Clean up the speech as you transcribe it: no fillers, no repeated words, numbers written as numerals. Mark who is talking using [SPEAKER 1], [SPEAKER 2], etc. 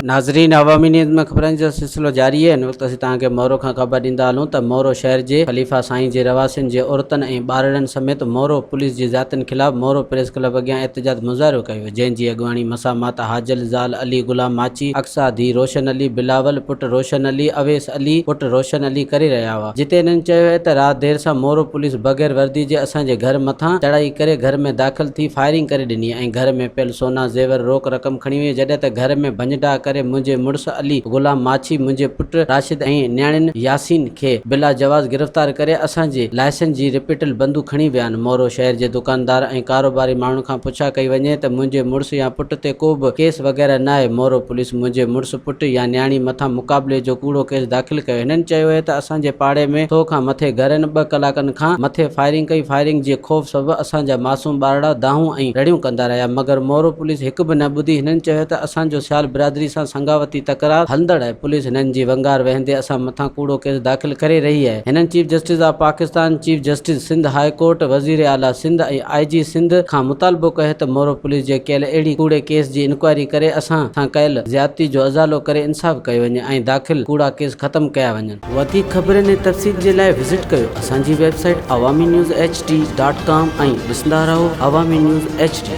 [SPEAKER 1] नाज़रीन, अवामी न्यूज़ में ख़बरनि जो सिलसिलो जारी है। हिन वक़्तु असीं तव्हांखे मोरो खां ख़बर ॾींदा हलूं त मोरो शहर जे ख़लीफ़ा साईं जे रवासियुनि जे औरतुनि ऐं ॿारड़नि समेत मोरो पुलिस जी ज़ातियुनि ख़िलाफ़ मोरो प्रेस क्लब अॻियां एहतजाज मुज़ाहिरो कयो, जंहिंजी अॻुवाणी मसामात हाजल ज़ाल अली गुलाम माची, अक्सा धी रोशन अली, बिलावल पुट रोशन अली, अवेस अली पुट रोशन अली करे रहिया हुआ। जिते हिननि चयो है त राति देर सां मोरो पुलिस बग़ैर वर्दी जे असांजे घर मथां चढ़ाई करे घर में दाख़िल थी फायरिंग करे ॾिनी ऐं घर में पियल सोना ज़ेवर रोक रक़म खणी वई, जॾहिं त घर में भंजडा करे मुंहिंजे मुड़ुस अली गुलाम माछी, मुंहिंजे पुट राशिद ऐं न्याणियुनि यासीन खे बिला जवाज़ गिरफ़्तार करे असांजे लाइसेंस जी रिपीटल बंदूक खणी विया आहिनि। मोरो शहर जे दुकानदार ऐं कारोबारी माण्हुनि खां पुछा कई वञे त मुंहिंजे मुड़ुस या पुट ते को बि केस वग़ैरह न आहे। मोरो पुलिस मुंहिंजे मुड़ुस पुट या न्याणी मथां मुक़ाबले जो कूड़ो केस दाख़िल कयो। हिननि चयो है त असांजे पाड़े में 100 खां मथे घरनि 2 कलाकनि खां मथे फायरिंग कई। फायरिंग जे ख़ौफ़ सबबु असांजा मासूम ॿारड़ा दाहूं ऐं रड़ियूं कंदा रहिया, मगर मोरो पुलिस हिकु बि न ॿुधी। हिननि चयो त असांजो सियाल बिरादरी सां संगावती तकरार हलंदड़ आहे। पुलिस हिननि जी वंगार वहंदे असां मथां कूड़ो केस दाख़िल करे रही आहे। हिननि chief justice of Pakistan, chief justice Sindh high court, वज़ीर आला सिंध ऐं IG सिंध खां मुतालबो कयो त मोरो पुलिस जे कयल अहिड़ी कूड़े केस जी इंक्वायरी करे असां सां कयल ज़्यादती जो अज़ालो करे इंसाफ़ कयो वञे ऐं दाख़िल कूड़ा केस ख़त्म कया वञनि। वधीक ख़बरनि ऐं तफ़सील जे लाइ विज़िट कयो असांजी वेबसाइट awamiNewsHD.com ऐं ॾिसंदा रहो अवामी न्यूज़ HD।